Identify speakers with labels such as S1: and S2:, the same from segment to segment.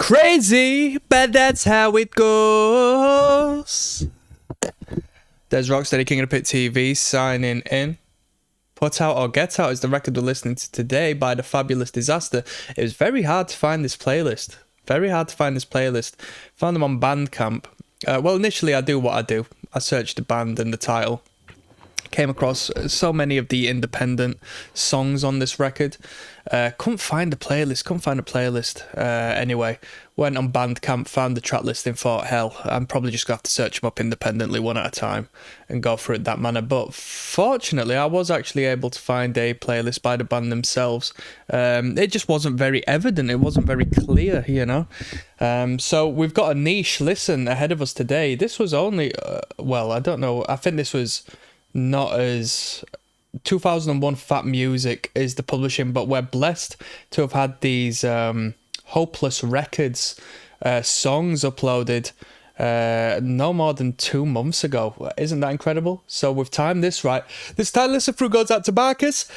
S1: Crazy, but that's how it goes. There's Rocksteady, King of the Pit TV, signing in. Put Out or Get Out is the record we're listening to today by The Fabulous Disaster. It was very hard to find this playlist. Found them on Bandcamp. Well, initially I do what I do. I searched the band and the title. Came across so many of the independent songs on this record. Couldn't find a playlist. Anyway, went on Bandcamp, found the track listing, thought, hell, I'm probably just going to have to search them up independently one at a time and go through it that manner. But fortunately, I was actually able to find a playlist by the band themselves. It just wasn't very evident. It wasn't very clear, you know. So we've got a niche listen ahead of us today. This was only, well, I don't know. I think this was not as 2001 Fat Music is the publishing, but we're blessed to have had these Hopeless Records songs uploaded no more than 2 months ago. Isn't that incredible? So we've timed this right. This time listen through goes out to Marcus.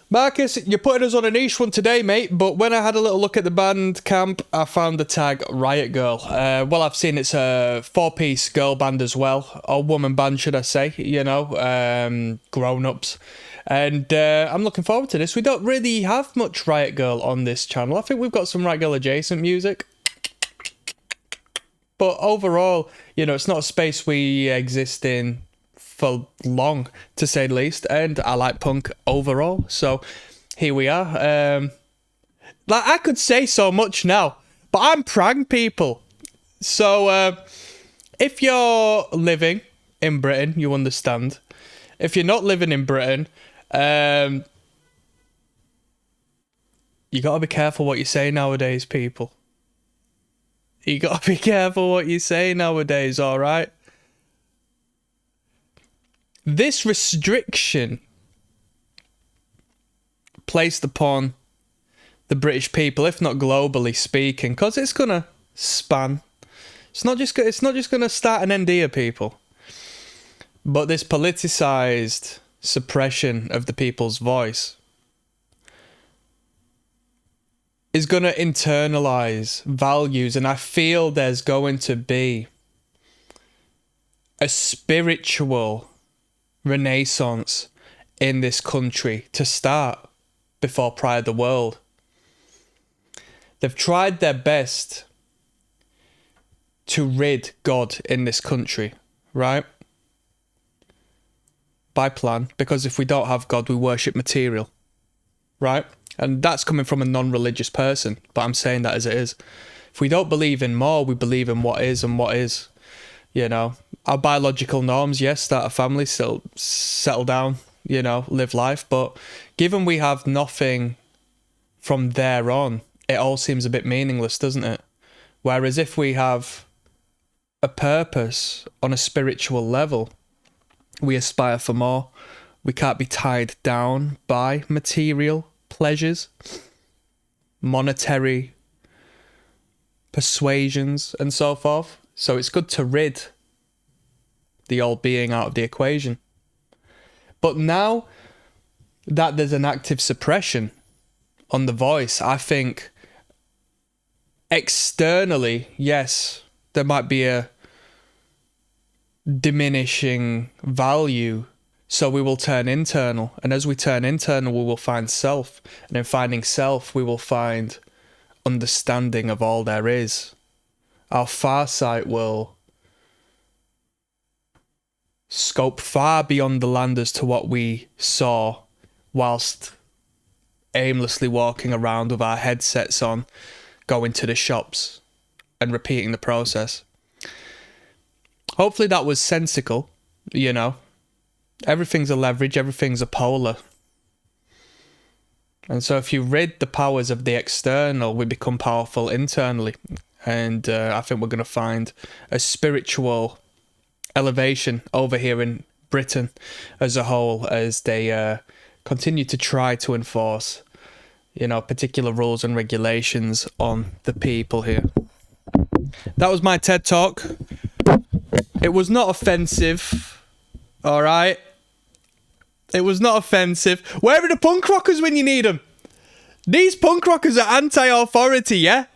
S1: Marcus, you're putting us on a niche one today, mate, but when I had a little look at the Bandcamp, I found the tag Riot Girl. Well, I've seen it's a 4-piece girl band as well, or woman band, should I say, you know, grown-ups. And I'm looking forward to this. We don't really have much Riot Girl on this channel. I think we've got some Riot Girl adjacent music. But overall, you know, it's not a space we exist in for long, to say the least, and I like punk overall, so here we are. Like, I could say so much now, but I'm prang, people. So if you're living in Britain, you understand. If you're not living in Britain, you gotta be careful what you say nowadays, people. You gotta be careful what you say nowadays, alright? This restriction placed upon the British people, if not globally speaking, because it's gonna span. It's not just gonna start and end here, people. But this politicized suppression of the people's voice is gonna internalize values, and I feel there's going to be a spiritual renaissance in this country to start before Pride of the World. They've tried their best to rid God in this country, right? By plan, because if we don't have God, we worship material, right? And that's coming from a non-religious person, but I'm saying that as it is. If we don't believe in more, we believe in what is and what is. You know, our biological norms, yes, start a family, still settle down, you know, live life. But given we have nothing from there on, it all seems a bit meaningless, doesn't it? Whereas if we have a purpose on a spiritual level, we aspire for more. We can't be tied down by material pleasures, monetary persuasions, and so forth. So it's good to rid the old being out of the equation. But now that there's an active suppression on the voice, I think externally, yes, there might be a diminishing value. So we will turn internal. And as we turn internal, we will find self. And in finding self, we will find understanding of all there is. Our farsight will scope far beyond the land as to what we saw whilst aimlessly walking around with our headsets on, going to the shops and repeating the process. Hopefully that was sensical, you know. Everything's a leverage, everything's a polar. And so if you rid the powers of the external, we become powerful internally. And I think we're going to find a spiritual elevation over here in Britain as a whole, as they continue to try to enforce, you know, particular rules and regulations on the people here. That was my TED Talk. It was not offensive, all right? It was not offensive. Where are the punk rockers when you need them? These punk rockers are anti-authority, yeah?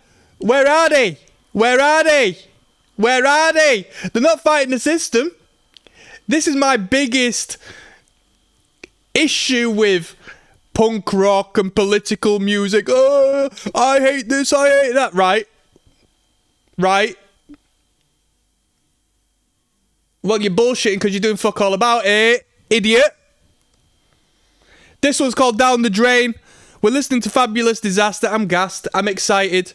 S1: Where are they? Where are they? Where are they? They're not fighting the system. This is my biggest issue with punk rock and political music. Oh, I hate this, I hate that. Right? Right? Well, you're bullshitting because you're doing fuck all about it, idiot. This one's called Down the Drain. We're listening to Fabulous Disaster. I'm gassed. I'm excited.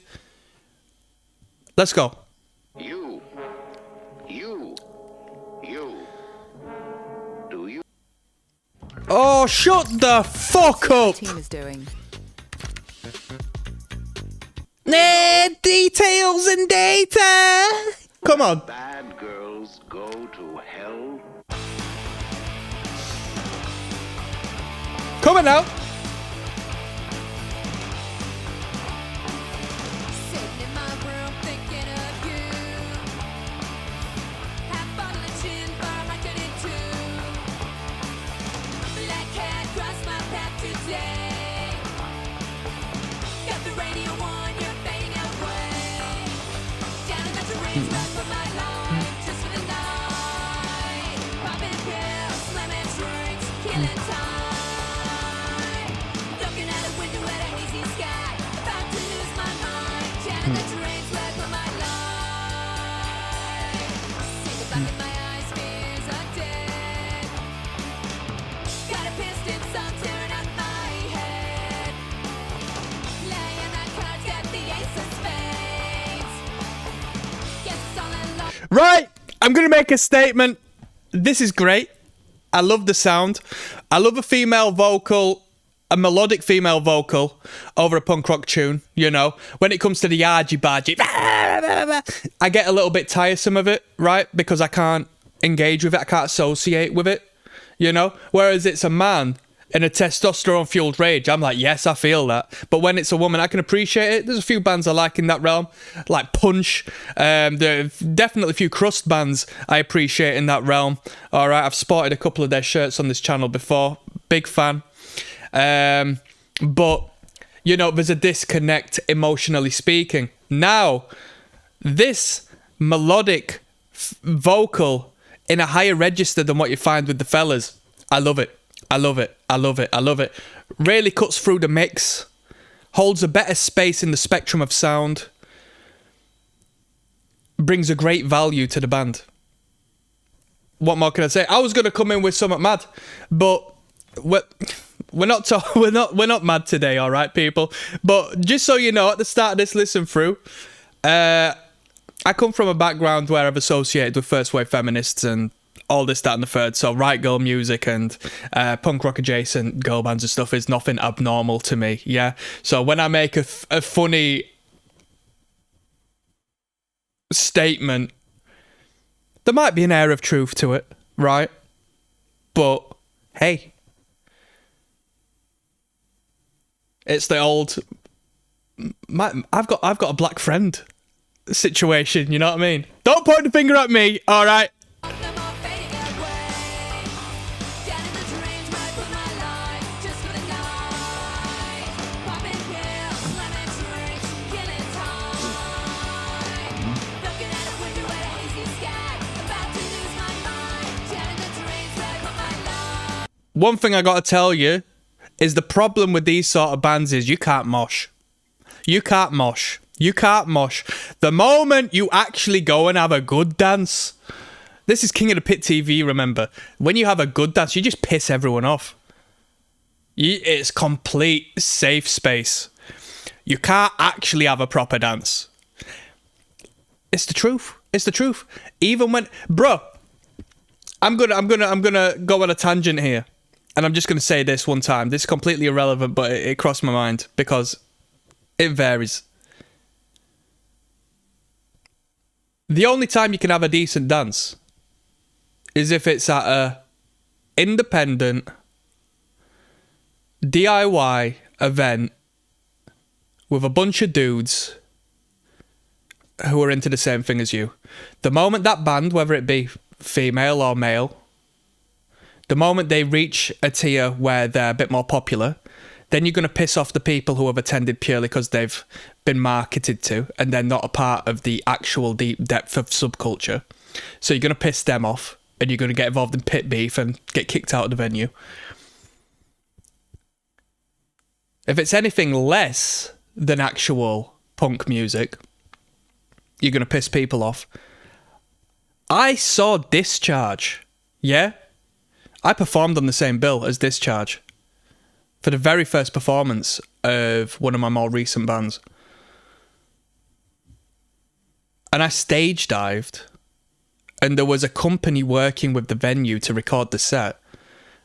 S1: Let's go.
S2: You. Do you?
S1: Oh, shut the fuck up.
S3: Team is doing.
S1: Details and data. Come on.
S2: Bad girls go to hell.
S1: Come on now.
S4: Sitting in my room thinking of you. Half bottle of gin, bar hacked in two. Black cat crossed my path today. Got the radio on, you're fading away. Down in the terrain, run for my life, just for the night. Popping pills, slamming drinks, killing time. Looking out a window at a hazy sky, about to lose my mind. Chanting the terrain's led for my life. See the black in my eyes, fears are dead. Got a piston song tearing up my head. Laying my cards, got the ace of spades. Guess it's all alone.
S1: Right. I'm going to make a statement. This is great. I love the sound. I love a female vocal, a melodic female vocal over a punk rock tune, you know. When it comes to the argy-bargy, I get a little bit tiresome of it, right? Because I can't engage with it. I can't associate with it, you know. Whereas it's a man in a testosterone-fueled rage, I'm like, yes, I feel that. But when it's a woman, I can appreciate it. There's a few bands I like in that realm, like Punch. There are definitely a few crust bands I appreciate in that realm. All right, I've spotted a couple of their shirts on this channel before. Big fan. But, you know, there's a disconnect emotionally speaking. Now, this melodic vocal in a higher register than what you find with the fellas, I love it. I love it. I love it. I love it. Really cuts through the mix. Holds a better space in the spectrum of sound. Brings a great value to the band. What more can I say? I was going to come in with something mad, but we're not mad today, all right, people? But just so you know, at the start of this listen through, I come from a background where I've associated with first wave feminists and all this, that, and the third. So right girl music and punk rock adjacent girl bands and stuff is nothing abnormal to me. Yeah. So when I make a funny statement, there might be an air of truth to it, right? But hey, it's the old I've got a black friend situation. You know what I mean? Don't point the finger at me. All right.
S4: No more fading away. Down in the drains, right for my life, just for the night. Popping pills, slamming drinks, killing time. Looking at a window at a hazy sky, about to lose my mind. Down in the drains, right for my life.
S1: One thing I gotta tell you is the problem with these sort of bands is you can't mosh. You can't mosh. You can't mosh. The moment you actually go and have a good dance, this is King of the Pit TV, remember. When you have a good dance, you just piss everyone off. It's complete safe space. You can't actually have a proper dance. It's the truth. It's the truth. Even when, bro, I'm gonna go on a tangent here. And I'm just going to say this one time. This is completely irrelevant, but it crossed my mind because it varies. The only time you can have a decent dance is if it's at a independent DIY event with a bunch of dudes who are into the same thing as you. The moment that band, whether it be female or male, the moment they reach a tier where they're a bit more popular, then you're going to piss off the people who have attended purely because they've been marketed to and they're not a part of the actual deep depth of subculture. So you're going to piss them off and you're going to get involved in pit beef and get kicked out of the venue. If it's anything less than actual punk music, you're going to piss people off. I saw Discharge, yeah? I performed on the same bill as Discharge for the very first performance of one of my more recent bands. And I stage dived, and there was a company working with the venue to record the set.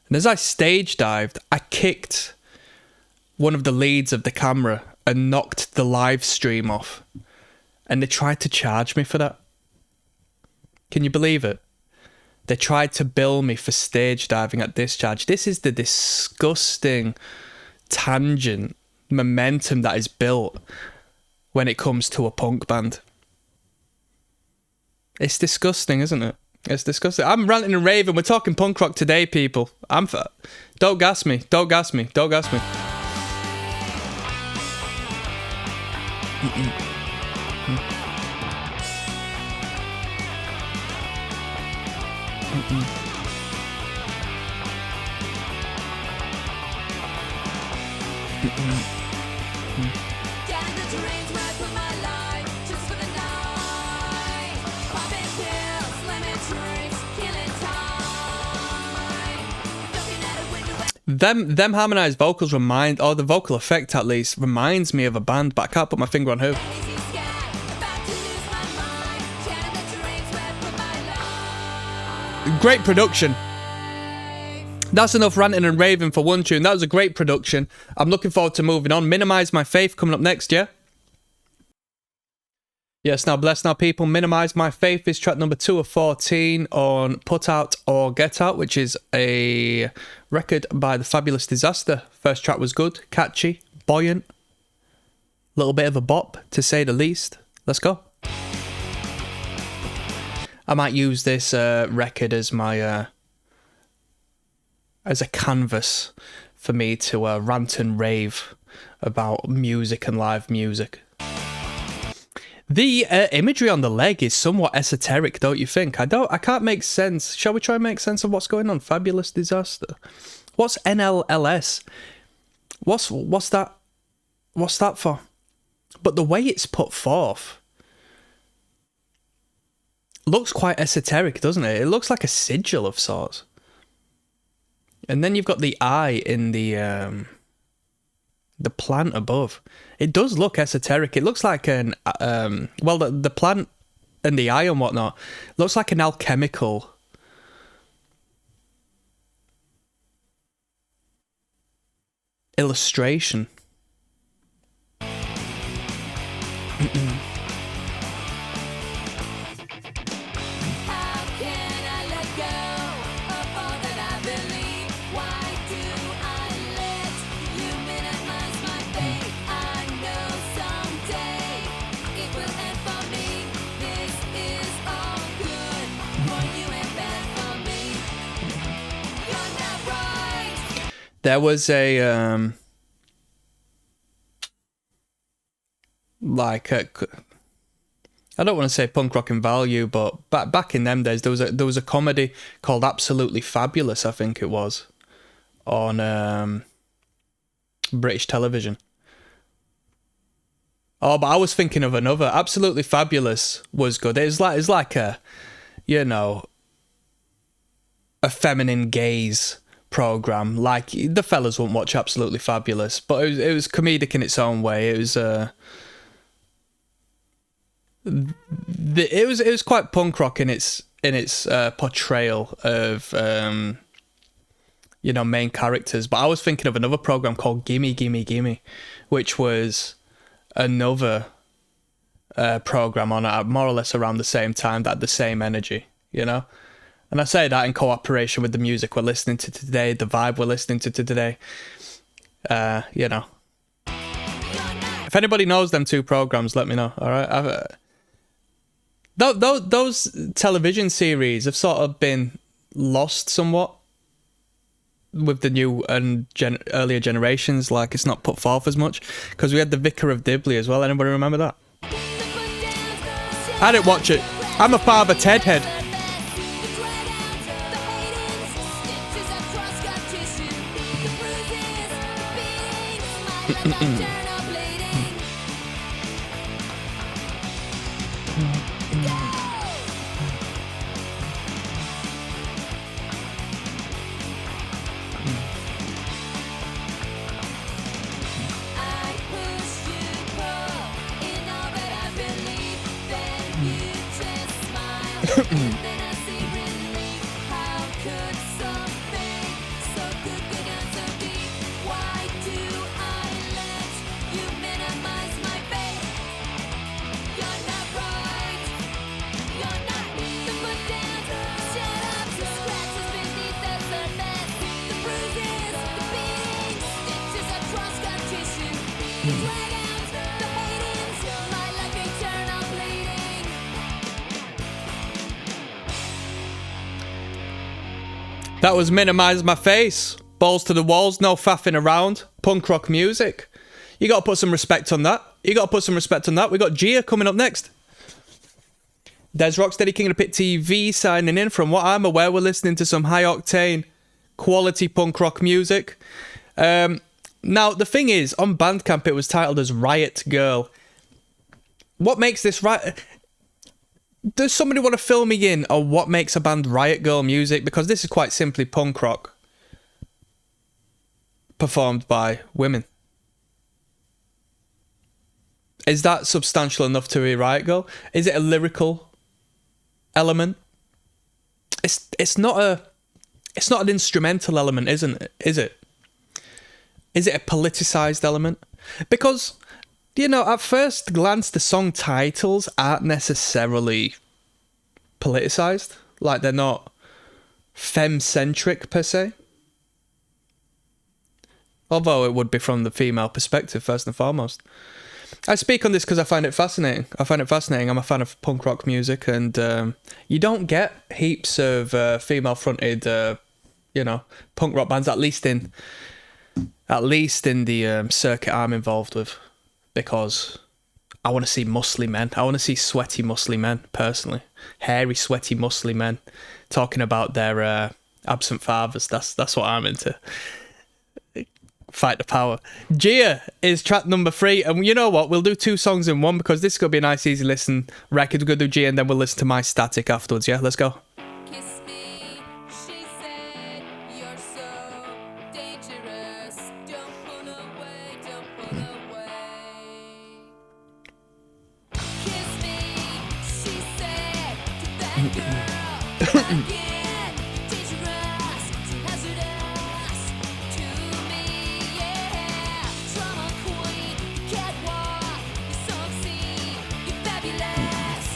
S1: And as I stage dived, I kicked one of the leads of the camera and knocked the live stream off. And they tried to charge me for that. Can you believe it? They tried to bill me for stage diving at Discharge. This is the disgusting tangent momentum that is built when it comes to a punk band. It's disgusting, isn't it? It's disgusting. I'm ranting and raving. We're talking punk rock today, people. Don't gas me. Don't gas me. Don't gas me.
S4: Down in the dreams where I put my life just for the night. Popping pills, lemon drinks, killing time. Looking at a window.
S1: Them harmonized vocals or the vocal effect at least, reminds me of a band, but I can't put my finger on who.
S4: Hazy sky, about to lose my mind. Down in the dreams where I put my life.
S1: Great production. That's enough ranting and raving for one tune. That was a great production. I'm looking forward to moving on. Minimize My Faith coming up next, yeah? Yes, now bless now people. Minimize My Faith is track number 2 of 14 on Put Out or Get Out, which is a record by The Fabulous Disaster. First track was good, catchy, buoyant. Little bit of a bop, to say the least. Let's go. I might use this record as my... as a canvas for me to rant and rave about music and live music. The imagery on the leg is somewhat esoteric, don't you think? I can't make sense. Shall we try and make sense of what's going on? Fabulous Disaster. What's NLLS? What's that? What's that for? But the way it's put forth looks quite esoteric, doesn't it? It looks like a sigil of sorts. And then you've got the eye in the plant above. It does look esoteric. It looks like an the plant and the eye and whatnot looks like an alchemical illustration.
S4: How can I let go of all that I believe? Why do I let you minimize my fate? I know someday it will end for me. This is all good for you and bad for me. You're not right.
S1: There was a I don't want to say punk rock in value, but back in them days, there was a comedy called Absolutely Fabulous, I think it was, on British television. Oh, but I was thinking of another. Absolutely Fabulous was good. It's like a, you know, a feminine gaze program. Like the fellas wouldn't watch Absolutely Fabulous, but it was comedic in its own way. It was it was quite punk rock in its portrayal of you know, main characters. But I was thinking of another program called Gimme Gimme Gimme, which was another program on more or less around the same time, that had the same energy, you know. And I say that in cooperation with the music we're listening to today, the vibe we're listening to today. You know, if anybody knows them two programs, let me know. All right. Those television series have sort of been lost somewhat with the new and earlier generations, like it's not put forth as much, because we had the Vicar of Dibley as well. Anybody remember that? I didn't watch it. I'm a Father Ted head. That was Minimize My Face. Balls to the walls, no faffing around. Punk rock music. You gotta put some respect on that. We got Gia coming up next. There's ROCKSTEADY King of the Pit TV signing in. From what I'm aware, we're listening to some high octane, quality punk rock music. Now, the thing is, on Bandcamp, it was titled as Riot Girl. What makes this right? Does somebody want to fill me in on what makes a band Riot Girl music? Because this is quite simply punk rock performed by women. Is that substantial enough to be Riot Girl? Is it a lyrical element? It's not an instrumental element, isn't it? Is it? Is it a politicized element? Because, you know, at first glance, the song titles aren't necessarily politicized. Like, they're not femme-centric, per se. Although it would be from the female perspective, first and foremost. I speak on this because I find it fascinating. I'm a fan of punk rock music, and you don't get heaps of female-fronted, punk rock bands, at least in the circuit I'm involved with, because I want to see muscly men. I want to see sweaty, muscly men, personally. Hairy, sweaty, muscly men talking about their absent fathers. That's what I'm into. Fight the power. Gia is track number 3, and you know what? We'll do 2 songs in one, because this is going to be a nice, easy listen record. We're going to do Gia, and then we'll listen to my Static afterwards, yeah? Let's go.
S4: Kiss me, she said, you're so dangerous. Don't pull away, don't pull away. Kiss me, she said, to that girl again. Dangerous, too hazardous to me, yeah. Drama queen, catwalk, you're so obscene, you're fabulous.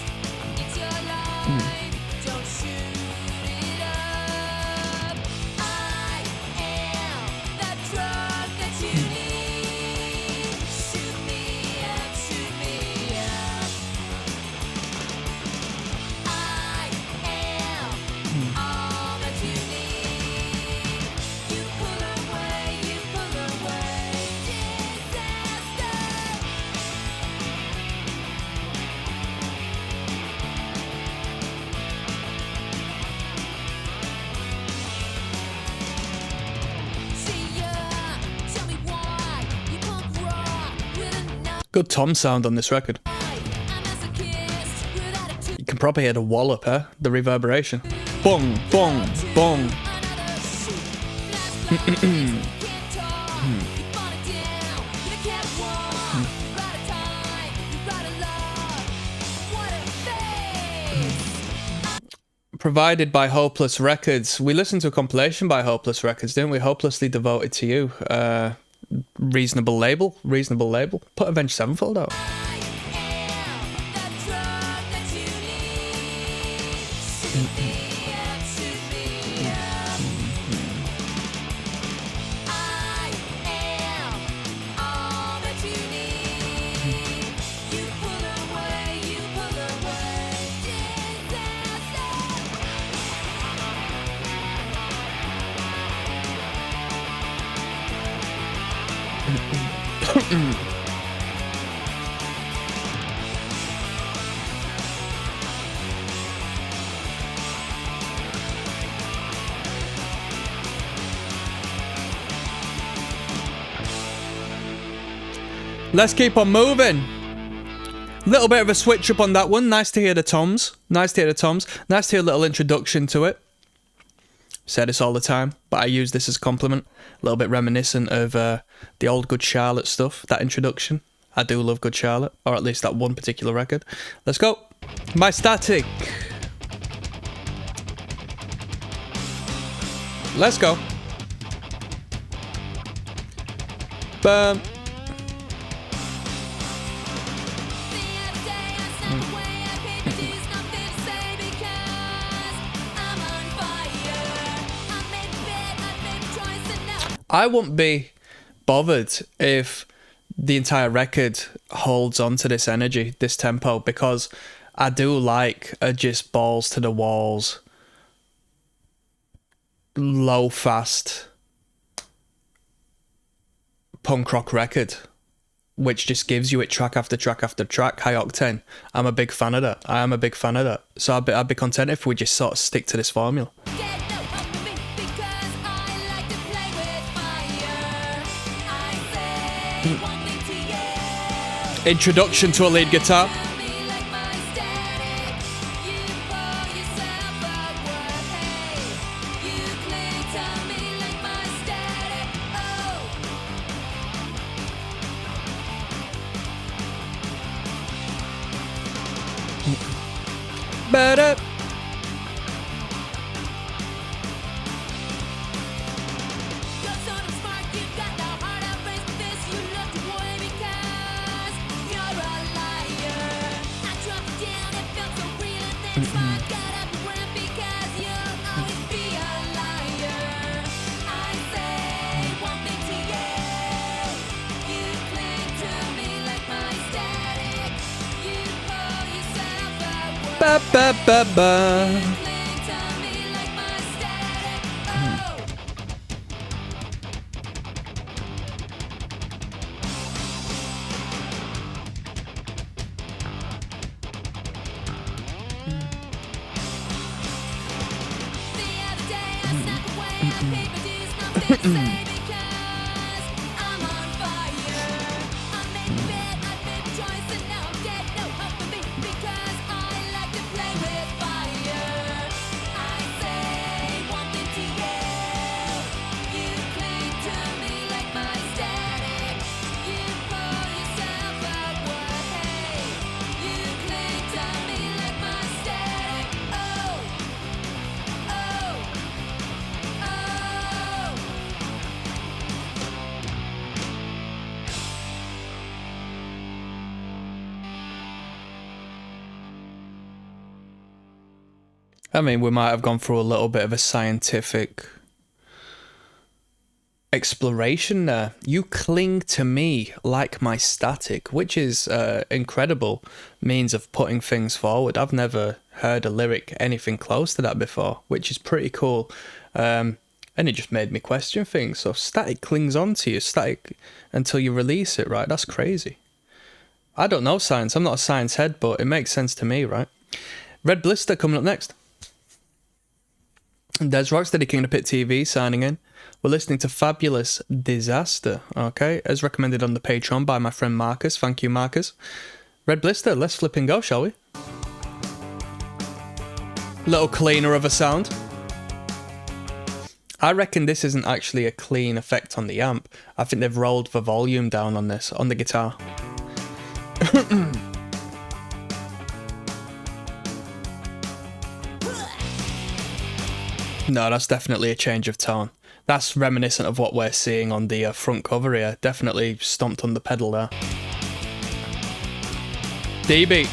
S4: It's your life, don't shoot it up. I am that drug that you need. Shoot me up, shoot me up. I am all that you need. You pull away, disaster. See ya, tell me why you punk rock with a knife.
S1: Good tom sound on this record.
S4: I'm masochist without a tooth.
S1: You can probably hear the wallop, the reverberation. Bong, bong, bong.
S4: Another shoot. Flashback, you can't talk. You burn it down. You can't walk. You ride a time. You ride a love. What a face.
S1: Provided by Hopeless Records. We listened to a compilation by Hopeless Records, didn't we? Hopelessly Devoted to You. Reasonable label. Put Avenged Sevenfold out.
S4: I am that drug that you need. Shoot me up, shoot me up. I am all that you need. You pull away, disaster.
S1: Let's keep on moving. Little bit of a switch up on that one. Nice to hear the toms. Nice to hear the toms. Nice to hear a little introduction to it. Say this all the time, but I use this as a compliment. A little bit reminiscent of the old Good Charlotte stuff, that introduction. I do love Good Charlotte, or at least that one particular record. Let's go. My Static. Let's go. Bam. I wouldn't be bothered if the entire record holds on to this energy, this tempo, because I do like a just balls to the walls, low fast punk rock record, which just gives you it track after track after track, high octane. I'm a big fan of that. I am a big fan of that. So I'd be content if we just sort of stick to this formula. Introduction to a lead guitar. Better. Ba, ba, ba, ba. I mean, we might have gone through a little bit of a scientific exploration there. You cling to me like my static, which is incredible means of putting things forward. I've never heard a lyric anything close to that before, which is pretty cool. And it just made me question things. So static clings on to you, static until you release it, right? That's crazy. I don't know science. I'm not a science head, but it makes sense to me, right? Red Blister coming up next. There's ROCKSTEADY King of the Pit TV signing in. We're listening to Fabulous Disaster, okay? As recommended on the Patreon by my friend Marcus. Thank you, Marcus. Red Blister, let's flip and go, shall we? Little cleaner of a sound. I reckon this isn't actually a clean effect on the amp. I think they've rolled the volume down on this, on the guitar. No, that's definitely a change of tone. That's reminiscent of what we're seeing on the front cover here. Definitely stomped on the pedal there. D-beat.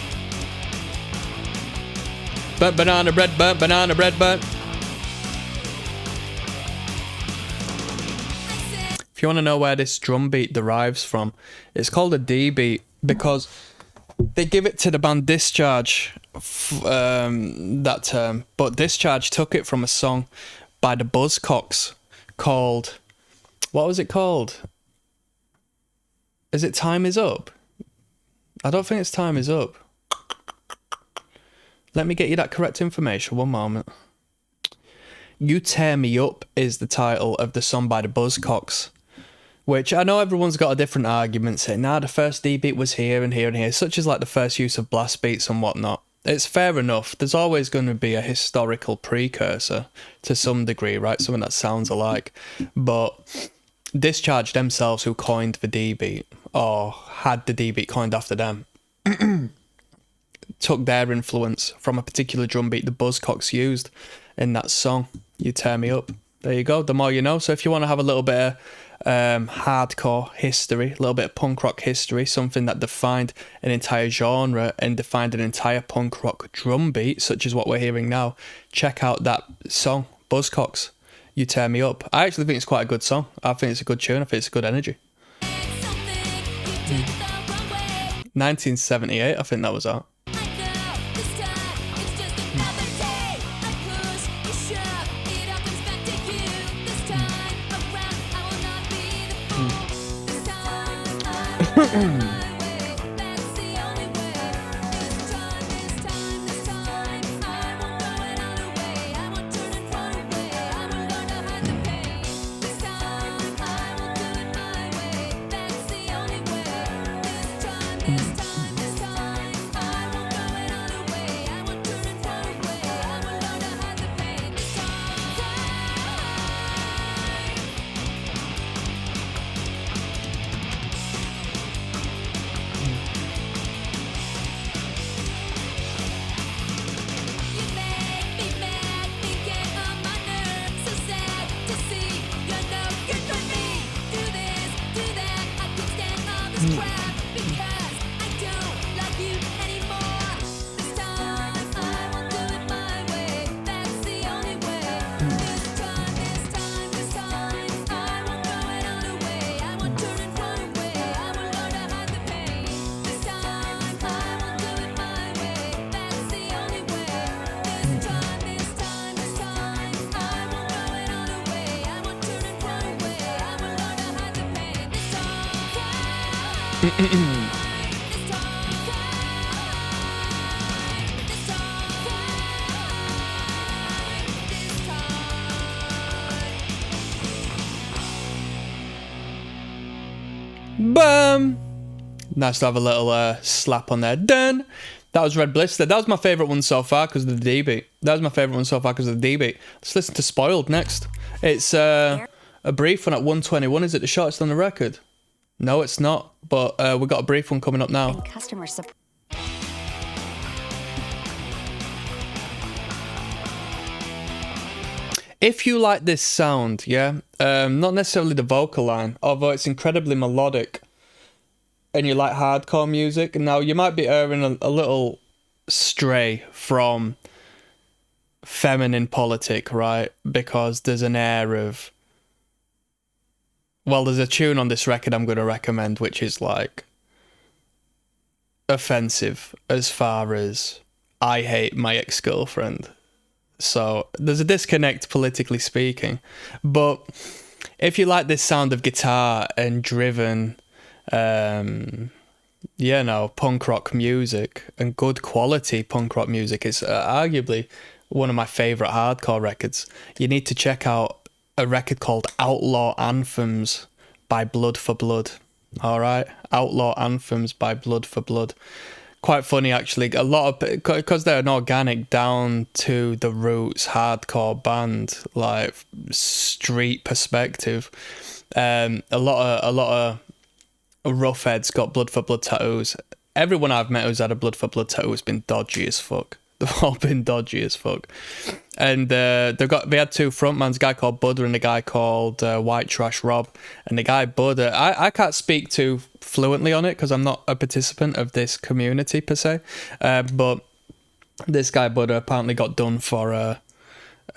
S1: Burnt banana bread, burnt banana bread, burnt. If you want to know where this drum beat derives from, it's called a D-beat because they give it to the band Discharge, that term, but Discharge took it from a song by the Buzzcocks called, what was it called? Is it Time Is Up? I don't think it's Time Is Up. Let me get you that correct information. One moment. You Tear Me Up is the title of the song by the Buzzcocks, which I know everyone's got a different argument saying, nah, the first D beat was here and here and here, such as like the first use of blast beats and whatnot. It's fair enough. There's always going to be a historical precursor to some degree, right? Something that sounds alike. But Discharge themselves, who coined the D beat, or had the D beat coined after them, took their influence from a particular drum beat the Buzzcocks used in that song, You Tear Me Up. There you go, the more you know. So if you want to have a little bit of hardcore history, a little bit of punk rock history, something that defined an entire genre and defined an entire punk rock drum beat, such as what we're hearing now, check out that song, Buzzcocks, You Tear Me Up. I actually think it's quite a good song. I think it's a good tune. I think it's a good energy. 1978, I think that was out. Boom! Nice to have a little slap on there. Done. That was Red Blister. That was my favourite one so far because of the D beat. That was my favourite one so far because of the D beat. Let's listen to Spoiled next. It's a brief one at 121. Is it the shortest on the record? No, it's not. But we've got a brief one coming up now.
S3: And customer support.
S1: If you like this sound, yeah, not necessarily the vocal line, although it's incredibly melodic, and you like hardcore music, now you might be erring a little stray from feminine politic, right? Because there's an air of, well, there's a tune on this record I'm going to recommend which is like offensive as far as I hate my ex-girlfriend. So there's a disconnect politically speaking. But if you like this sound of guitar and driven, punk rock music and good quality punk rock music, it's arguably one of my favourite hardcore records. You need to check out a record called Outlaw Anthems by Blood for Blood. All right, Outlaw Anthems by Blood for Blood. Quite funny actually. A lot of, because they're an organic, down to the roots hardcore band, like street perspective. A lot of rough heads got Blood for Blood tattoos. Everyone I've met who's had a Blood for Blood tattoo has been dodgy as fuck. They've all been dodgy as fuck. And they had two frontmans, a guy called Budder and a guy called White Trash Rob. And the guy Budder, I can't speak too fluently on it because I'm not a participant of this community per se. But this guy Budder apparently got done for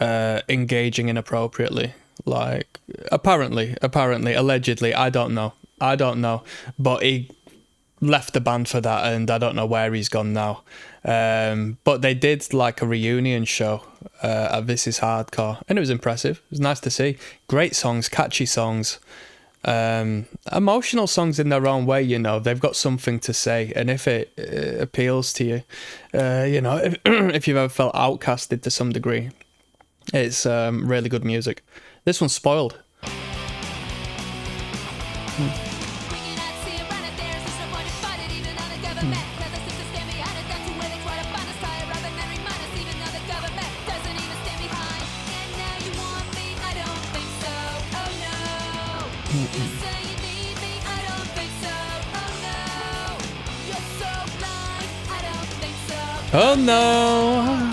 S1: engaging inappropriately. Like, apparently, allegedly, I don't know. But he left the band for that and I don't know where he's gone now. But they did like a reunion show at This Is Hardcore and it was impressive. It was nice to see. Great songs, catchy songs. Emotional songs in their own way, you know, they've got something to say, and if it appeals to you, you know, if you've ever felt outcasted to some degree, it's really good music. This one's Spoiled. Oh no!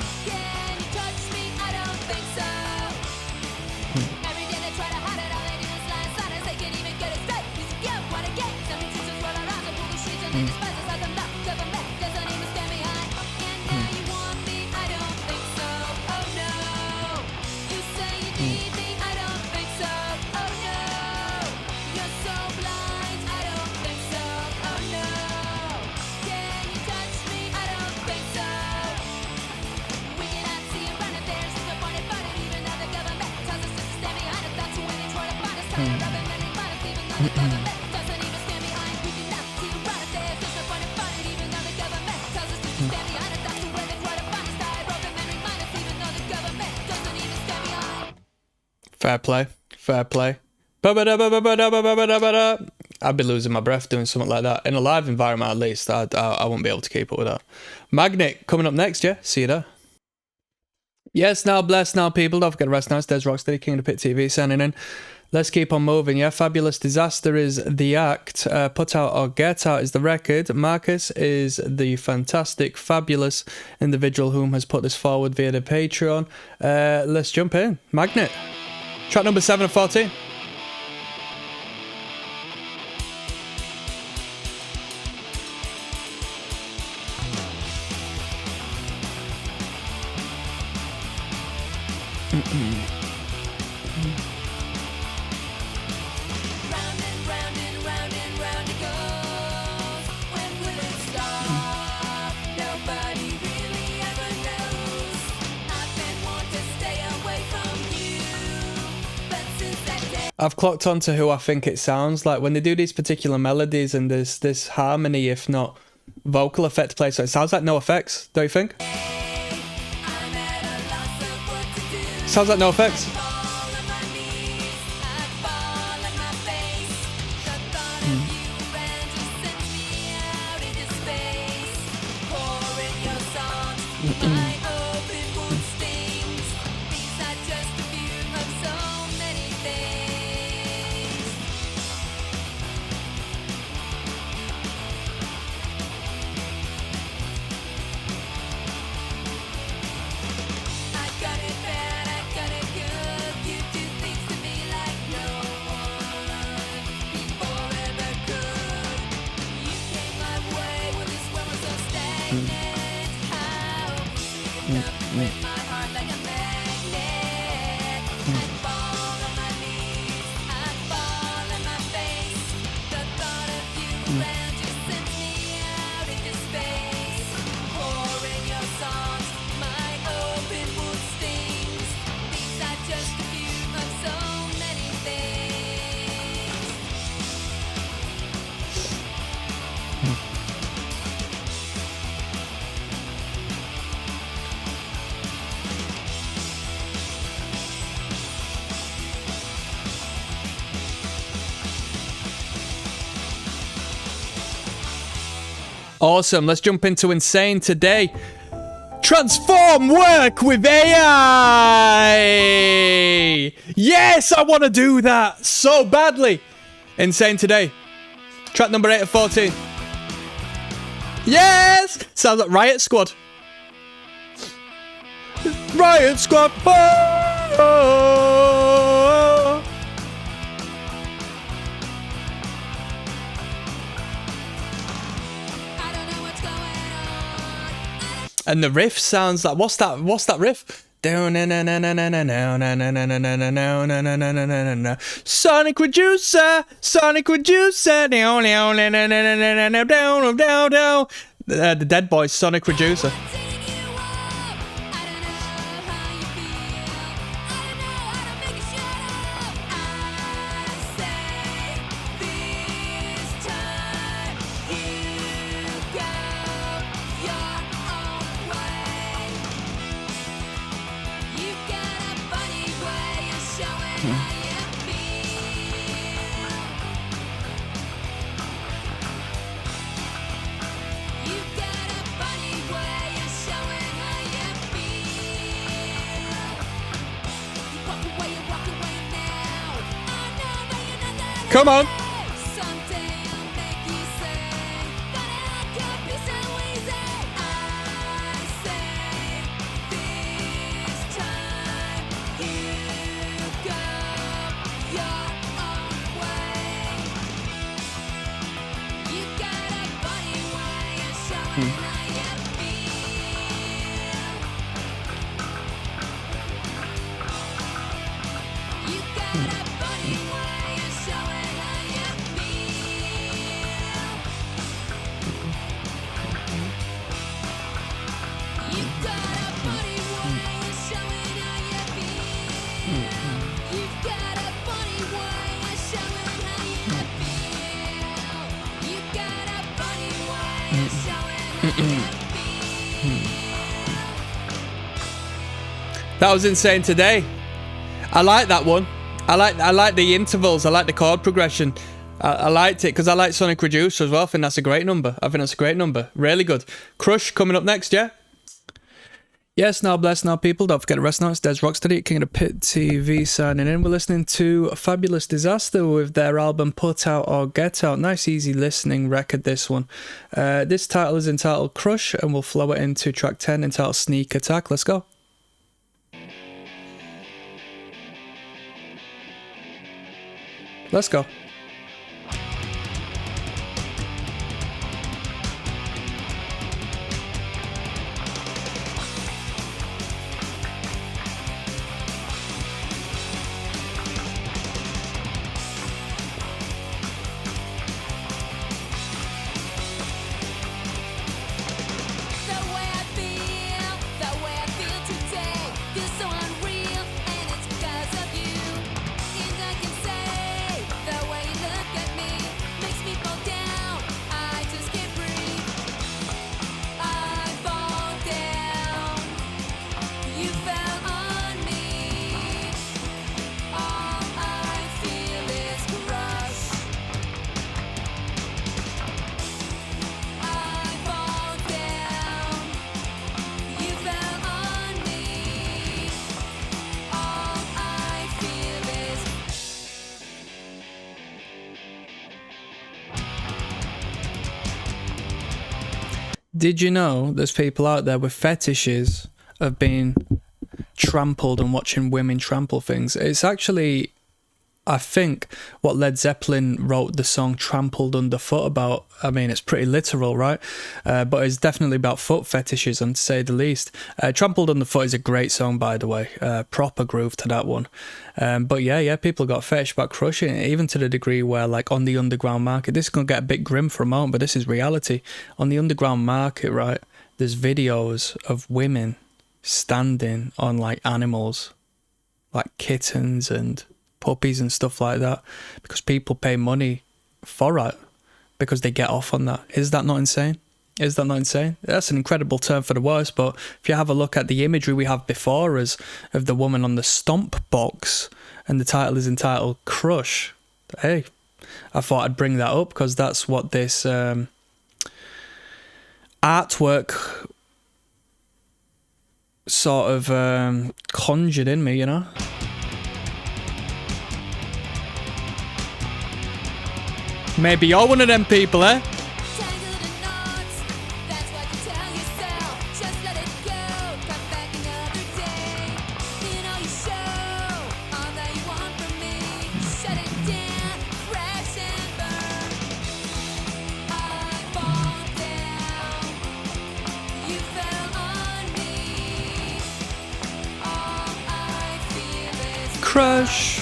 S1: Fair play, fair play. I'd be losing my breath doing something like that. In a live environment, at least, I won't be able to keep up with that. Magnet, coming up next, yeah? See you there. Yes, now, bless now, people. Don't forget to rest now. It's Des Rocksteady, King of the Pit TV, sending in. Let's keep on moving, yeah? Fabulous Disaster is the act. Put Out or Get Out is the record. Marcus is the fantastic, fabulous individual whom has put this forward via the Patreon. Let's jump in. Magnet. Track number 7 of 14. I've clocked on to who I think it sounds like when they do these particular melodies and there's this harmony, if not vocal effect play. So it sounds like No Effects, don't you think? Sounds like No Effects. Awesome. Let's jump into Insane today. Transform work with AI. Yes, I want to do that so badly. Insane today. Track number 8 of 14. Yes. Sounds like Riot Squad. Riot Squad. Oh. And the riff sounds like what's that riff? Sonic Reducer, the Dead Boys Sonic Reducer. Come on. That was insane today. I like that one. I like the intervals. I like the chord progression. I liked it because I like Sonic Reducer as well. I think that's a great number. Really good. Crush coming up next, yeah? Yes, now bless now people. Don't forget to rest now. It's Des Rocksteady, King of the Pit TV signing in. We're listening to Fabulous Disaster with their album Put Out or Get Out. Nice easy listening record, this one. This title is entitled Crush, and we'll flow it into track 10 entitled Sneak Attack. Let's go. Let's go. Did you know there's people out there with fetishes of being trampled and watching women trample things? It's actually, I think, what Led Zeppelin wrote the song Trampled Underfoot about. I mean, it's pretty literal, right? But it's definitely about foot fetishes, and to say the least. Trampled Underfoot is a great song, by the way. Proper groove to that one. But yeah, people got fetish about crushing it, even to the degree where, like, on the underground market, this is going to get a bit grim for a moment, but this is reality. On the underground market, right, there's videos of women standing on, like, animals, like kittens and puppies and stuff like that, because people pay money for it, because they get off on that. Is that not insane? That's an incredible term for the worse, but if you have a look at the imagery we have before us of the woman on the stomp box, and the title is entitled Crush, hey, I thought I'd bring that up because that's what this artwork sort of conjured in me, you know? Maybe you're one of them people, eh? Crush.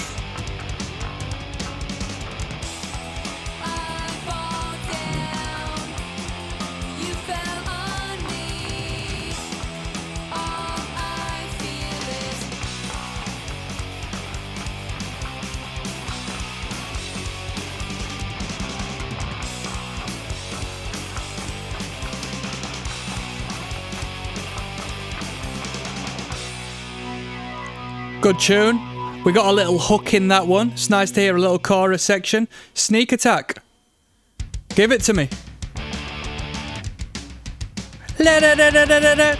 S1: Good tune. We got a little hook in that one. It's nice to hear a little chorus section. Sneak attack. Give it to me. La da da da da da da.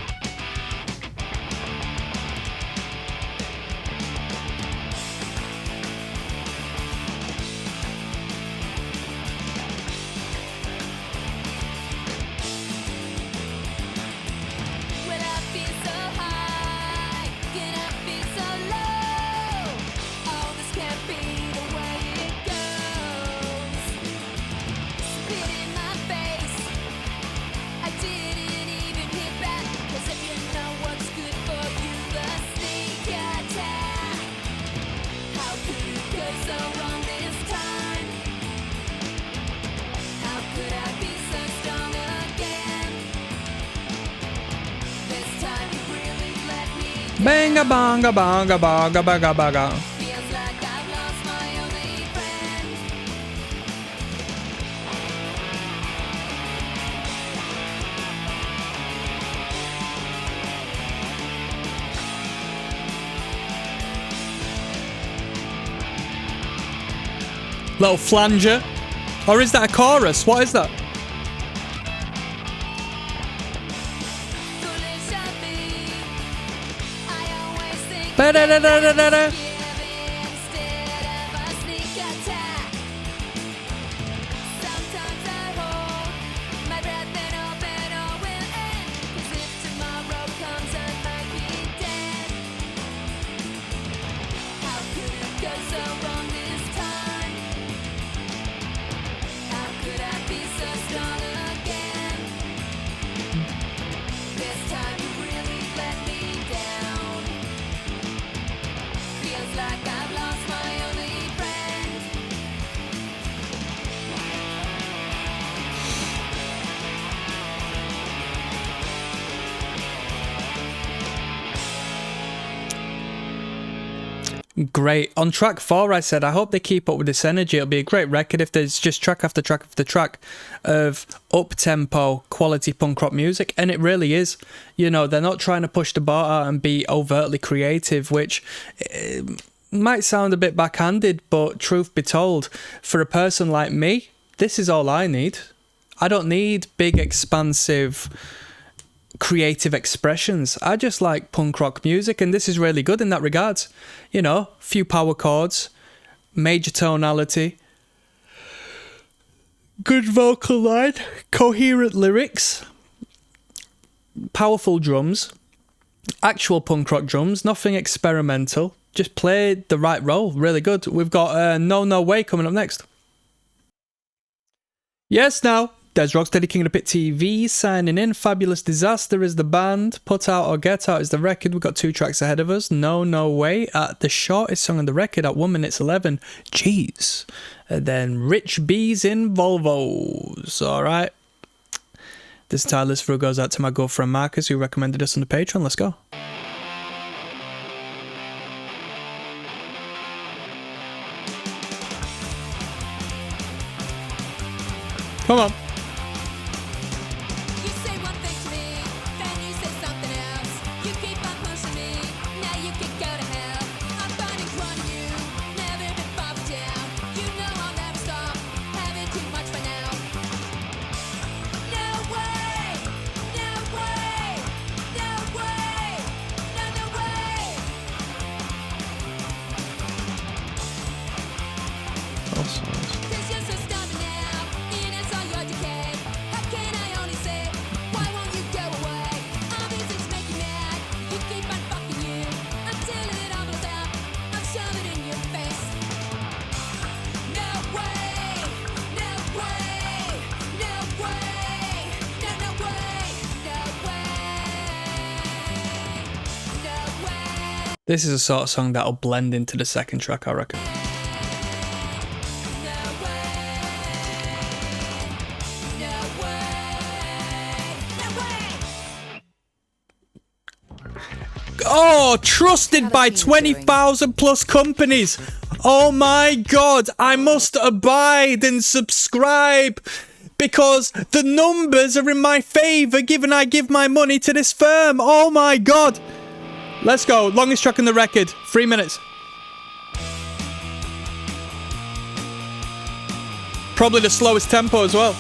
S4: Will I be so high? Can I be so low? Oh, this can't be the way it goes. Spit in my face. I didn't even hit back. 'Cause if you know what's good for you, the sneak attack. How could it go so wrong this time? How could I be so strong again? This time you really let me down.
S1: Banga banga banga banga banga banga.
S4: Feels like I've lost my only friend.
S1: Little flanger. Or is that a chorus? What is that?
S4: Foolish of me. I always think
S1: Ba-da-da-da-da-da-da.
S4: give instead of a sneak attack. Sometimes I hold my breath and hope it all will end. 'Cause if tomorrow comes, I might be dead. How could it go so wrong this time? How could I be so strong again? This time you really let me down. Feels like I've lost my only friend.
S1: Great. On track 4, I said, I hope they keep up with this energy. It'll be a great record if there's just track after track after track of up-tempo, quality punk rock music. And it really is. You know, they're not trying to push the bar out and be overtly creative, which might sound a bit backhanded, but truth be told, for a person like me, this is all I need. I don't need big, expansive creative expressions. I just like punk rock music, and this is really good in that regard. You know, few power chords, major tonality, good vocal line, coherent lyrics, powerful drums, actual punk rock drums, nothing experimental, just played the right role, really good. We've got No Way coming up next. Yes, now. There's Rocksteady, King of the Pit TV signing in. Fabulous Disaster is the band. Put Out or Get Out is the record. We've got 2 tracks ahead of us. No Way at the shortest song on the record at 1 minute 11. Jeez. And then Rich Bees in Volvos. Alright. This Tyler's through goes out to my girlfriend Marcus, who recommended us on the Patreon. Let's go. Come on.
S4: You say one thing to me, then you say something else. You keep on pushing me, now you can go to hell. I'm finding one of you, never been far from down. You know I'll never stop, having too much for now. No way, no way, no way, no way. Cause you're so stubborn now, and it's all your decay. How can I only say, why won't you go away? All these things make you mad, you keep on fucking you. Until it all blows out, I'll shove it in your face. No way, no way, no way, no way, no way.
S1: This is a sort of song that'll blend into the second track, I reckon. Oh, trusted by 20,000 plus companies. Oh my god, I must abide and subscribe because the numbers are in my favour given I give my money to this firm. Oh my god. Let's go. Longest track on the record. 3 minutes. Probably the slowest tempo as well.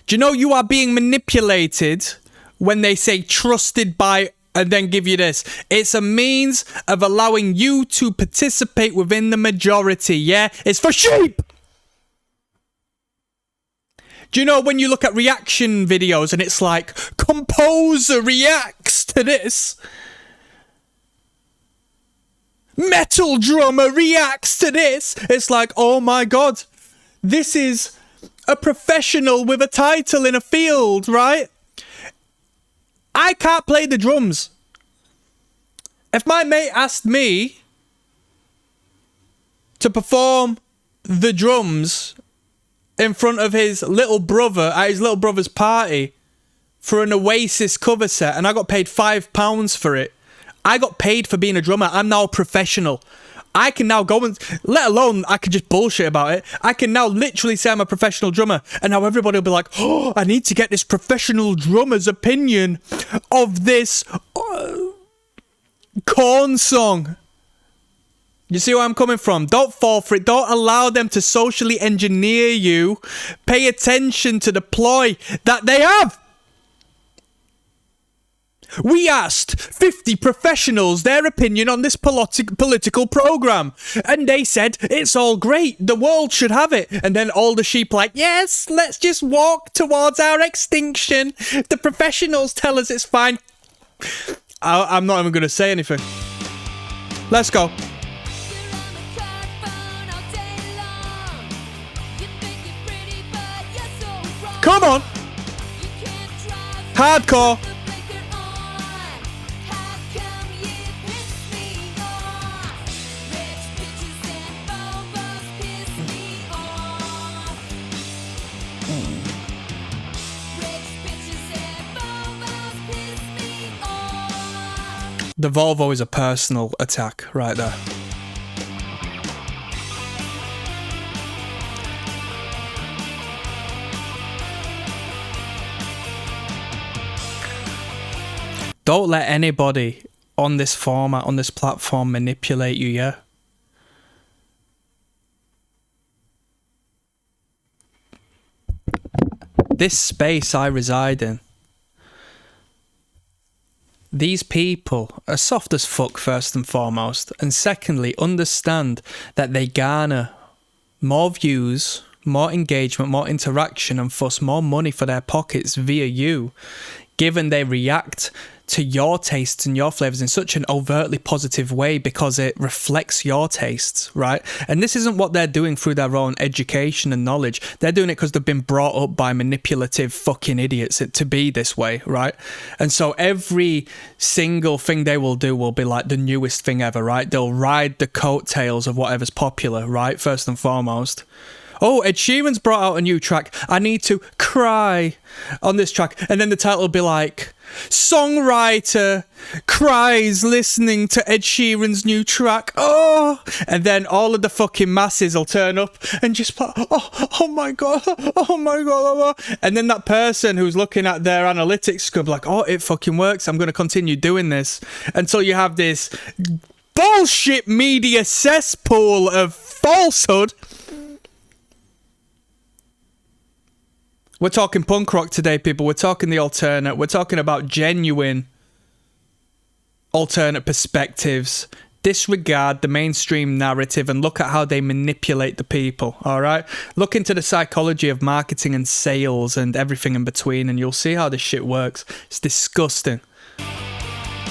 S1: Do you know you are being manipulated when they say trusted by and then give you this? It's a means of allowing you to participate within the majority, yeah? It's for sheep! Do you know when you look at reaction videos and it's like, composer reacts to this? Metal drummer reacts to this? It's like, oh my god, this is a professional with a title in a field, right? I can't play the drums. If my mate asked me to perform the drums in front of his little brother at his little brother's party for an Oasis cover set and I got paid £5 for it, I got paid for being a drummer. I'm now a professional. I can now go and, let alone I could just bullshit about it, I can now literally say I'm a professional drummer, and now everybody will be like, oh, I need to get this professional drummer's opinion of this Korn song. You see where I'm coming from? Don't fall for it. Don't allow them to socially engineer you. Pay attention to the ploy that they have. We asked 50 professionals their opinion on this political program, and they said it's all great, the world should have it. And then all the sheep like, yes, let's just walk towards our extinction. The professionals tell us it's fine. I'm not even going to say anything. Let's go. Come on. Hardcore. The Volvo is a personal attack right there. Don't let anybody on this format, on this platform, manipulate you, yeah? This space I reside in, these people are soft as fuck, first and foremost, and secondly, understand that they garner more views, more engagement, more interaction, and thus more money for their pockets via you, given they react to your tastes and your flavors in such an overtly positive way because it reflects your tastes, right? And this isn't what they're doing through their own education and knowledge. They're doing it because they've been brought up by manipulative fucking idiots to be this way, right? And so every single thing they will do will be like the newest thing ever, right? They'll ride the coattails of whatever's popular, right? First and foremost. Oh, Ed Sheeran's brought out a new track. I need to cry on this track. And then the title will be like, Songwriter cries listening to Ed Sheeran's new track. Oh, and then all of the fucking masses will turn up and just like, oh my God, oh my God. And then that person who's looking at their analytics could be like, oh, it fucking works. I'm going to continue doing this until you have this bullshit media cesspool of falsehood. We're talking punk rock today, people. We're talking the alternate. We're talking about genuine alternate perspectives. Disregard the mainstream narrative and look at how they manipulate the people, all right? Look into the psychology of marketing and sales and everything in between, and you'll see how this shit works. It's disgusting.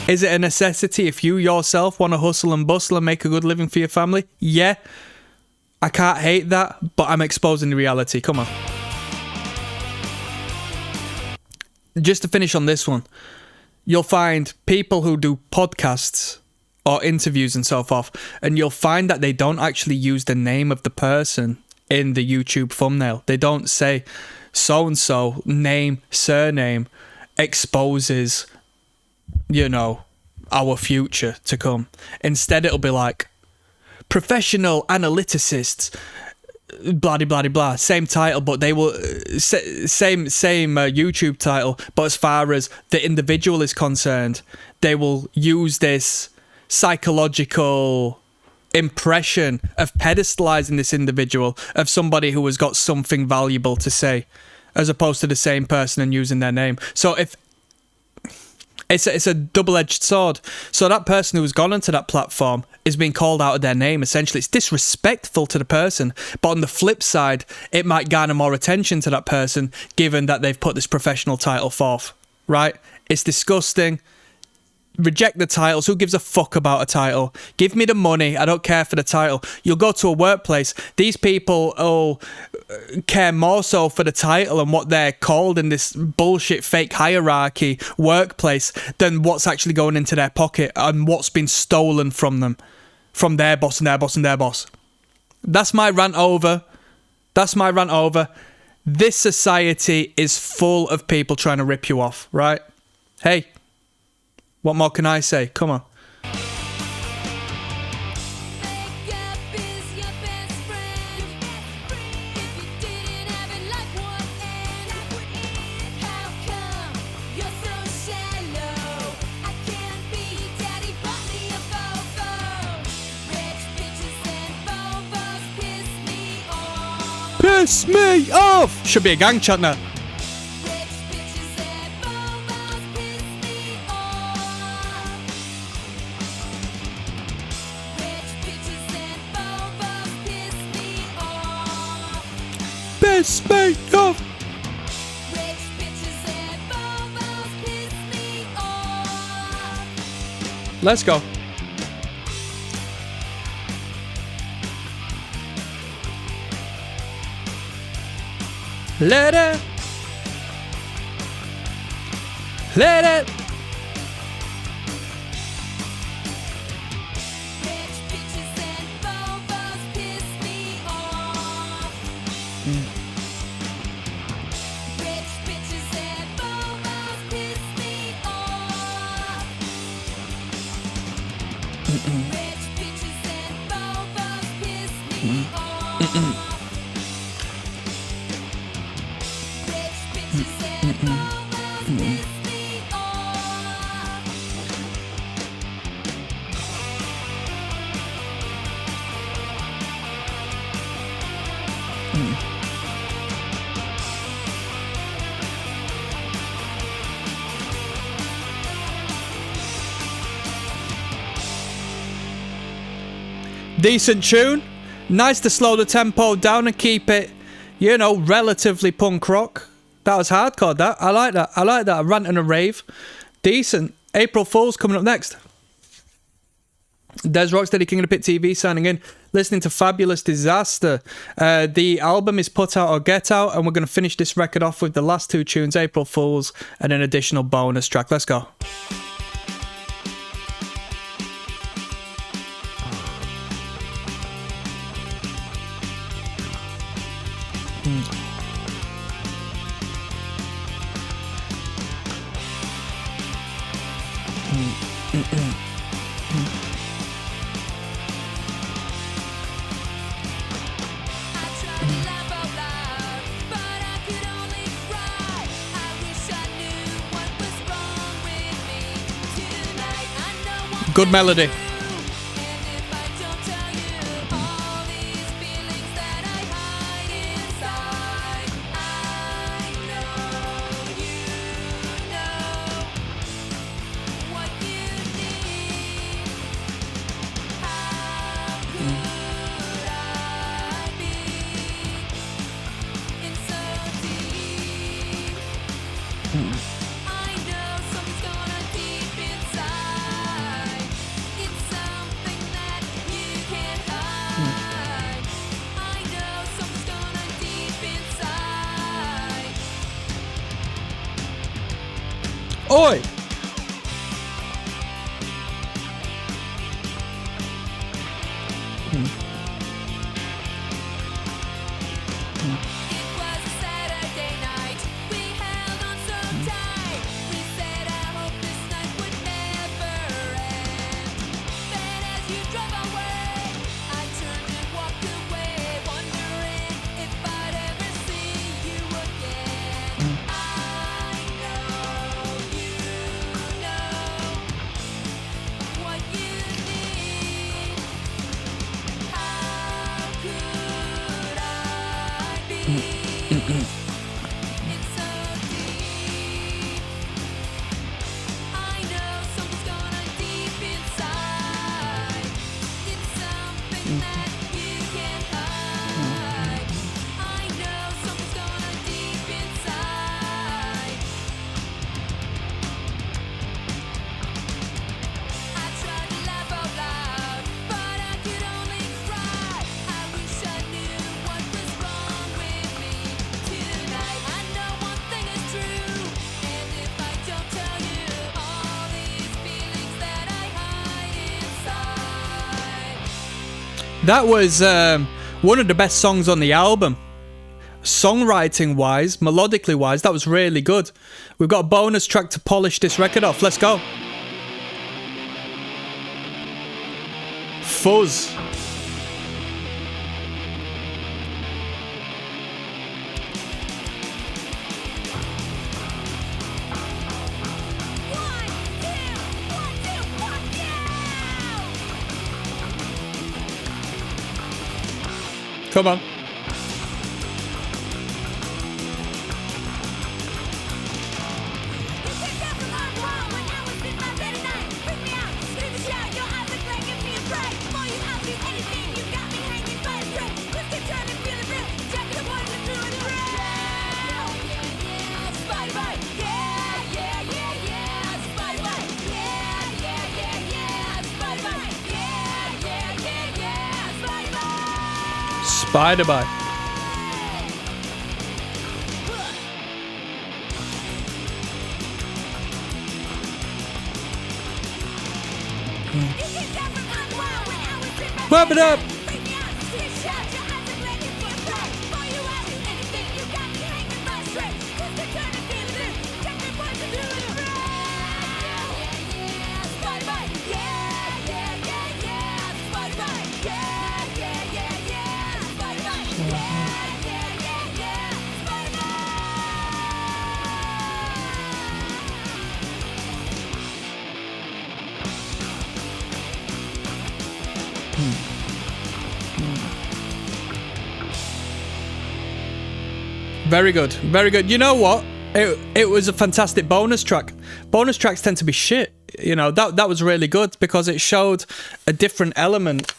S1: Is it a necessity if you yourself want to hustle and bustle and make a good living for your family? Yeah. I can't hate that, but I'm exposing the reality. Come on. Just to finish on this one, you'll find people who do podcasts or interviews and so forth, and you'll find that they don't actually use the name of the person in the YouTube thumbnail. They don't say so-and-so, name, surname, exposes, you know, our future to come. Instead, it'll be like, professional analyticists, blah blah blah, same title, but they will same YouTube title, but as far as the individual is concerned, they will use this psychological impression of pedestalizing this individual, of somebody who has got something valuable to say, as opposed to the same person and using their name. So if it's a double-edged sword. So that person who's gone onto that platform is being called out of their name. Essentially, it's disrespectful to the person. But on the flip side, it might garner more attention to that person, given that they've put this professional title forth. Right? It's disgusting. Reject the titles. Who gives a fuck about a title? Give me the money. I don't care for the title. You'll go to a workplace. These people care more so for the title and what they're called in this bullshit fake hierarchy workplace than what's actually going into their pocket and what's been stolen from them, from their boss and their boss and their boss. That's my rant over. That's my rant over. This society is full of people trying to rip you off, right? Hey. What more can I say? Come on.
S4: Makeup is your best friend. If you didn't have it, life would end. How come you're so shallow? I can't be daddy, bought me a Volvo. Rich bitches and Volvos piss me off.
S1: Piss me off! Should be a gang chant now.
S4: Rich bitches and Volvos piss me off. Rich bitches and Volvos piss me off.
S1: Piss me off!
S4: Rich bitches and Volvos piss me off.
S1: Let's go. Let it. Let it.
S4: Rich bitches and Volvos piss me off. Rich bitches and Volvos piss me off. Rich bitches and Volvos piss me off. Rich bitches and Volvos piss me off.
S1: Decent tune. Nice to slow the tempo down and keep it, you know, relatively punk rock. That was hardcore, that. I like that. I like that. A rant and a rave. Decent. April Fool's coming up next. Des Rocksteady, King of the Pit TV, signing in. Listening to Fabulous Disaster. The album is Put Out or Get Out, and we're going to finish this record off with the last two tunes, April Fool's, and an additional bonus track. Let's go.
S4: I tried to laugh out loud, but I could only cry. I wish I knew what was wrong with me tonight. I know what
S1: Good melody.
S4: and if I don't tell you all these feelings that I hide inside, I know you know what you need. How could I be in so deep? I know something's going on deep inside. It's something that you can't hide. I know something's going on deep inside.
S1: Oi!
S4: It was a Saturday night. We held on so tight. We said I hope this night would never end. Then as you drove away, I turned and walked away, wondering if I'd ever see you again. I know you It's so deep. I know something's going on deep inside. It's something that you can't hide. I know something's going on deep inside. I tried to laugh out loud, but I could only cry. I wish I knew what was wrong with me tonight. I know one thing is true, and if I don't tell you all these feelings that I hide inside.
S1: That was one of the best songs on the album. Songwriting wise, melodically wise, that was really good. We've got a bonus track to polish this record off. Let's go. Fuzz.
S4: One, two, fuck you!
S1: Come on.
S4: You picked up from our wall when I was in my bed at night. Freak me out, scream and shout, your eyes look like give me a break. Before you out do anything, you got me hanging by a thread. Twisted, turning, feeling real, jacking the boys and through and through. Spider-Bite, yeah, yeah, yeah, yeah. Spider-Bite, yeah, yeah, yeah, yeah. Spider-Bite, yeah, yeah, yeah, yeah. Spider-Bite.
S1: Spider-Bite.
S4: You picked up from our wall when I was in my
S1: Wrap it up.
S4: Freak me out, scream and shout, your eyes look like give me a break. Before you out do anything, you got me hanging by a thread. Twisted, turning, feeling real, jacking the boys and through and through. Spider-Bite, yeah, yeah, yeah, yeah. Spider-Bite, yeah, yeah, yeah, yeah. Spider-Bite, yeah, yeah, yeah, yeah. Spider-Bite.
S1: Very good. Very good. You know what? It was a fantastic bonus track. Bonus tracks tend to be shit. You know, that was really good because it showed a different element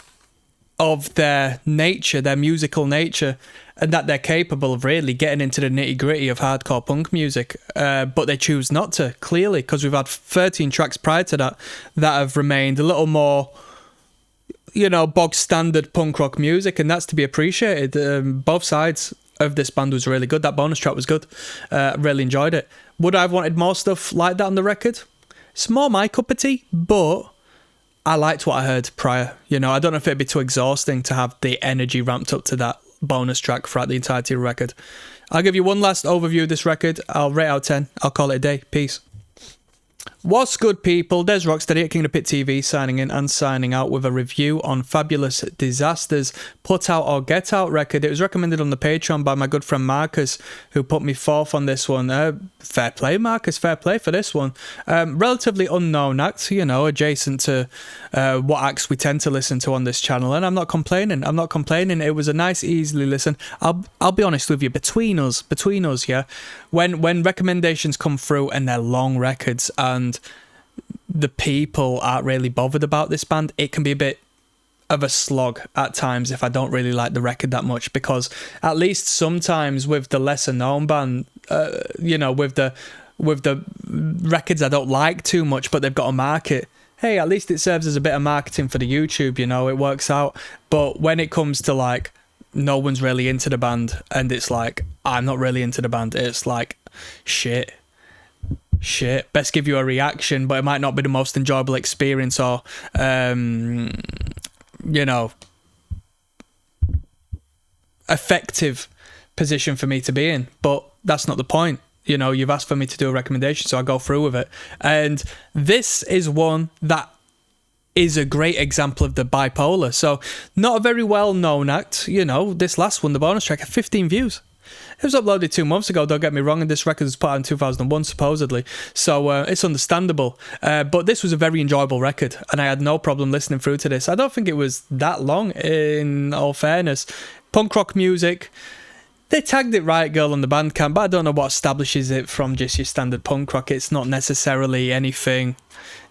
S1: of their nature, their musical nature, and that they're capable of really getting into the nitty-gritty of hardcore punk music. But they choose not to, clearly, because we've had 13 tracks prior to that have remained a little more, you know, bog standard punk rock music, and that's to be appreciated. Both sides of this band was really good. That bonus track was good. Really enjoyed it. Would I have wanted more stuff like that on the record? It's more my cup of tea, but I liked what I heard prior. You know, I don't know if it'd be too exhausting to have the energy ramped up to that bonus track throughout the entirety of the record. I'll give you one last overview of this record. I'll rate out 10. I'll call it a day. Peace. What's good, people? There's ROCKSTEADY at King of the Pit TV signing in and signing out with a review on Fabulous Disasters' Put Out or Get Out record. It was recommended on the Patreon by my good friend Marcus, who put me forth on this one. Fair play, Marcus. Fair play for this one. Relatively unknown act, you know, adjacent to what acts we tend to listen to on this channel, and I'm not complaining. It was a nice, easily listen. I'll be honest with you. Between us, yeah. When recommendations come through and they're long records and the people aren't really bothered about this band, it can be a bit of a slog at times if I don't really like the record that much, because at least sometimes with the lesser known band, you know, with the records I don't like too much but they've got a market, hey, at least it serves as a bit of marketing for the YouTube, you know, it works out. But when it comes to like no one's really into the band and it's like I'm not really into the band, it's like shit, best give you a reaction, but it might not be the most enjoyable experience or you know, effective position for me to be in. But that's not the point. You know, you've asked for me to do a recommendation, so I go through with it. And this is one that is a great example of the bipolar. So not a very well-known act. You know, this last one, the bonus track, had 15 views. It was uploaded 2 months ago, don't get me wrong, and this record was put out in 2001, supposedly. So it's understandable. But this was a very enjoyable record, and I had no problem listening through to this. I don't think it was that long, in all fairness. Punk rock music, They tagged it Riot Girl on the Bandcamp, but I don't know what establishes it from just your standard punk rock. It's not necessarily anything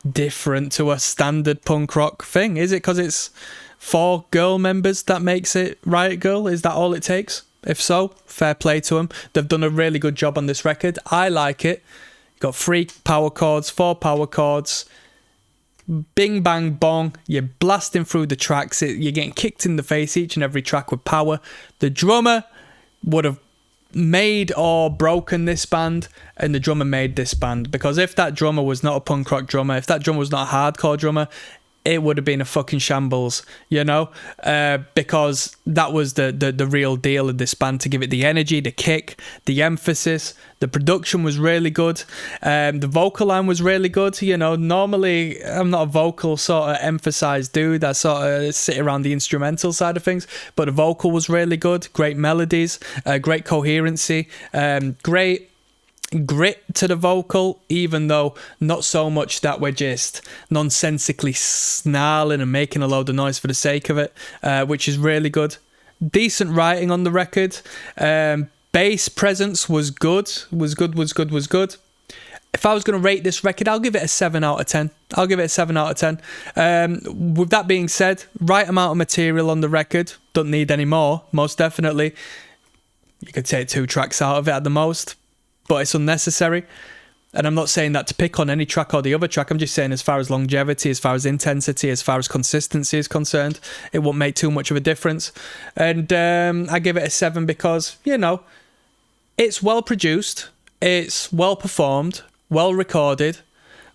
S1: different to a standard punk rock thing, is it? Because it's 4 girl members that makes it Riot Girl. Is that all it takes? If so, fair play to them. They've done a really good job on this record. I like it. Got 3 power chords, 4 power chords. Bing, bang, bong. You're blasting through the tracks. You're getting kicked in the face each and every track with power. The drummer would have made or broken this band, and the drummer made this band, because if that drummer was not a punk rock drummer, if that drummer was not a hardcore drummer, it would have been a fucking shambles, you know, because that was the real deal of this band, to give it the energy, the kick, the emphasis. The production was really good. The vocal line was really good. You know, normally I'm not a vocal sort of emphasized dude. I sort of sit around the instrumental side of things, but the vocal was really good. Great melodies, great coherency, great grit to the vocal, even though not so much that we're just nonsensically snarling and making a load of noise for the sake of it, which is really good. Decent writing on the record. Bass presence was good. If I was going to rate this record, I'll give it a 7 out of 10. With that being said, right amount of material on the record. Don't need any more, most definitely. You could take 2 tracks out of it at the most, but it's unnecessary. And I'm not saying that to pick on any track or the other track. I'm just saying, as far as longevity, as far as intensity, as far as consistency is concerned, it won't make too much of a difference. And I give it a 7 because, you know, it's well produced, it's well performed, well recorded,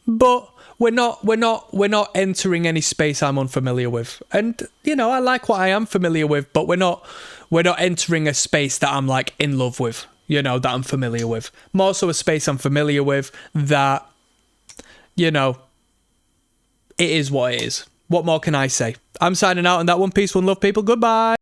S1: but we're not entering any space I'm unfamiliar with. And, you know, I like what I am familiar with, but we're not entering a space that I'm like in love with. You know, that I'm familiar with. More so a space I'm familiar with that, you know, it is what it is. What more can I say? I'm signing out on that one. Peace, one love, people. Goodbye.